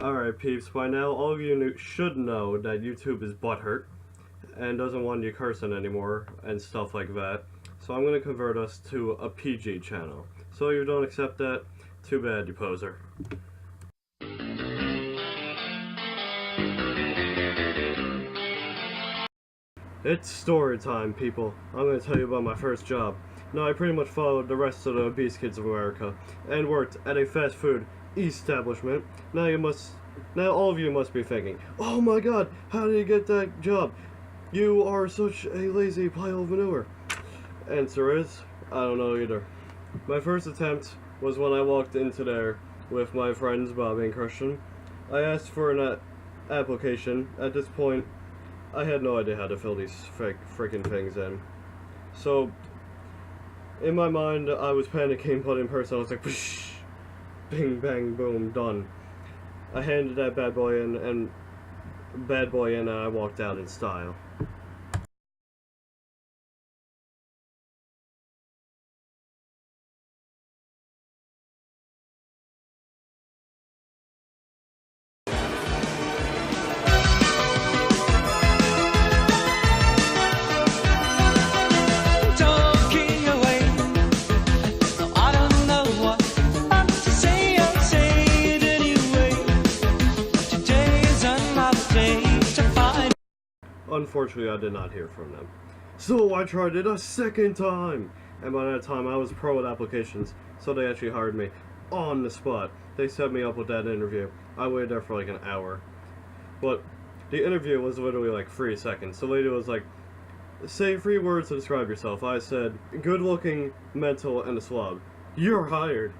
Alright peeps, by now all of you should know that YouTube is butthurt and doesn't want you cursing anymore and stuff like that. So I'm going to convert us to a PG channel. So if you don't accept that, too bad, you poser. It's story time, people. I'm going to tell you about my first job. Now, I pretty much followed the rest of the obese kids of America and worked at a fast food establishment. Now all of you must be thinking, oh my god, how did you get that job? You are such a lazy pile of manure. Answer is, I don't know either. My first attempt was when I walked into there with my friends Bobby and Christian. I asked for an application. At this point, I had no idea how to fill these freaking things in. So, in my mind, I was panicking, but in person I was like, psh, bing, bang, boom, done. I handed that bad boy in, and I walked out in style. Unfortunately, I did not hear from them. So I tried it a second time! And by that time, I was pro at applications, so they actually hired me on the spot. They set me up with that interview. I waited there for like an hour. But the interview was literally like 3 seconds. The lady was like, say 3 words to describe yourself. I said, good looking, mental, and a slob. You're hired!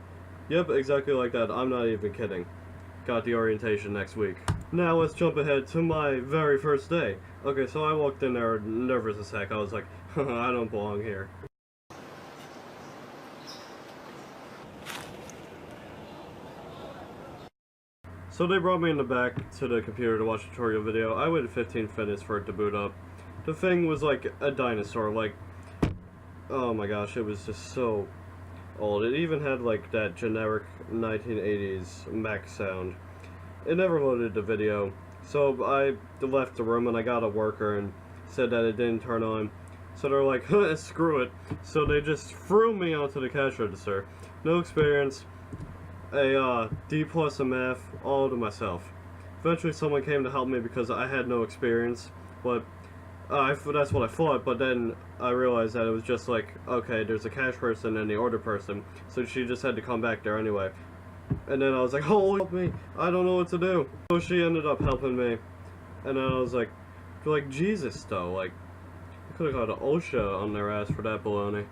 Yep, exactly like that. I'm not even kidding. Got the orientation next week. Now let's jump ahead to my very first day. Okay, so I walked in there nervous as heck. I was like, I don't belong here. So they brought me in the back to the computer to watch a tutorial video. I waited 15 minutes for it to boot up. The thing was like a dinosaur, like, oh my gosh, it was just so old. It even had like that generic 1980s Mac sound. It never loaded the video, so I left the room and I got a worker and said that it didn't turn on. So they're like, screw it. So they just threw me onto the cash register. No experience, a D+ in math, all to myself. Eventually someone came to help me because I had no experience, but that's what I thought, but then I realized that it was just like, okay, there's a cash person and the order person, so she just had to come back there anyway. And then I was like, oh, help me, I don't know what to do. So she ended up helping me, and then I was like Jesus though, like, I could've got an OSHA on their ass for that baloney.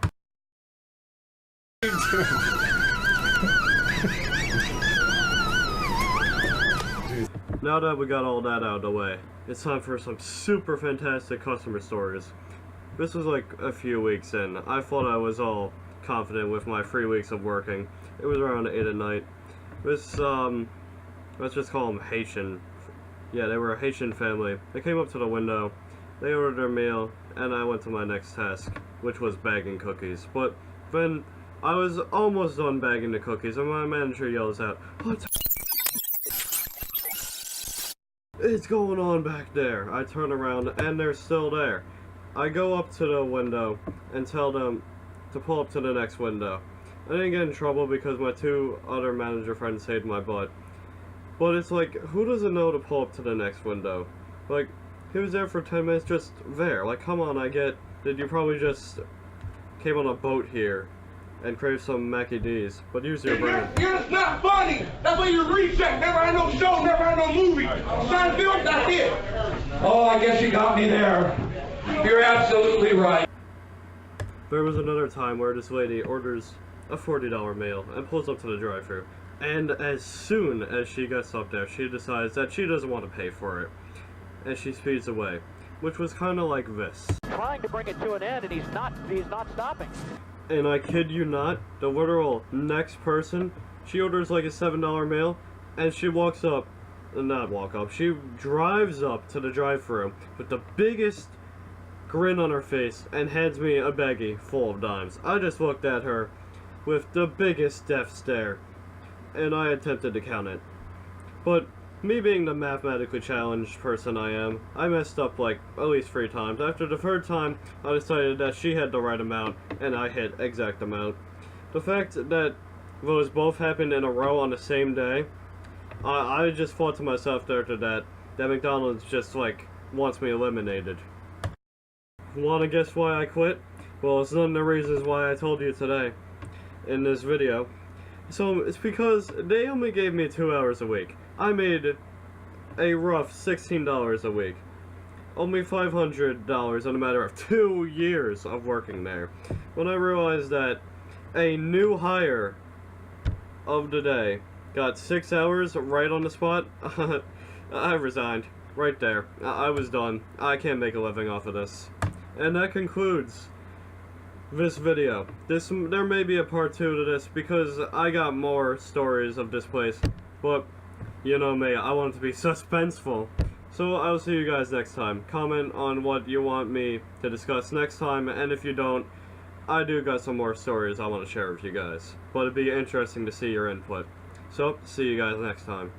Now that we got all that out of the way, it's time for some super fantastic customer stories. This was like a few weeks in. I thought I was all confident with my 3 weeks of working. It was around 8 at night. This, let's just call them Haitian. Yeah, they were a Haitian family. They came up to the window, they ordered their meal, and I went to my next task, which was bagging cookies. But then I was almost done bagging the cookies, and my manager yells out, "What is going on back there?" I turn around, and they're still there. I go up to the window and tell them to pull up to the next window. I didn't get in trouble because my 2 other manager friends saved my butt. But it's like, who doesn't know to pull up to the next window? Like, he was there for 10 minutes just there. Like, come on, I get that you probably just came on a boat here and craved some Mackie D's, but use your brain. It's not funny! That's why you recheck. Never had no show, never had no movie. Seinfeld, that's it. Oh, I guess you got me there. You're absolutely right. There was another time where this lady orders a $40 meal and pulls up to the drive-thru, and as soon as she gets up there, she decides that she doesn't want to pay for it, and she speeds away, which was kind of like this. Trying to bring it to an end, and he's not stopping. And I kid you not, the literal next person, she orders like a $7 meal, and she walks up, not walk up, she drives up to the drive-thru with the biggest grin on her face and hands me a baggie full of dimes. I just looked at her with the biggest death stare, and I attempted to count it. But me being the mathematically challenged person I am, I messed up like at least 3 times. After the 3rd time, I decided that she had the right amount and I hit exact amount. The fact that those both happened in a row on the same day, I just thought to myself after that McDonald's just like wants me eliminated. Wanna guess why I quit? Well, it's none of the reasons why I told you today in this video. So it's because they only gave me 2 hours a week. I made a rough $16 a week. Only $500 in a matter of 2 years of working there. When I realized that a new hire of the day got 6 hours right on the spot, I resigned. Right there. I was done. I can't make a living off of this. And that concludes this video. There may be a part 2 to this because I got more stories of this place, but you know me, I want it to be suspenseful. So I'll see you guys next time. Comment on what you want me to discuss next time, and if you don't, I do got some more stories I want to share with you guys. But it'd be interesting to see your input. So, see you guys next time.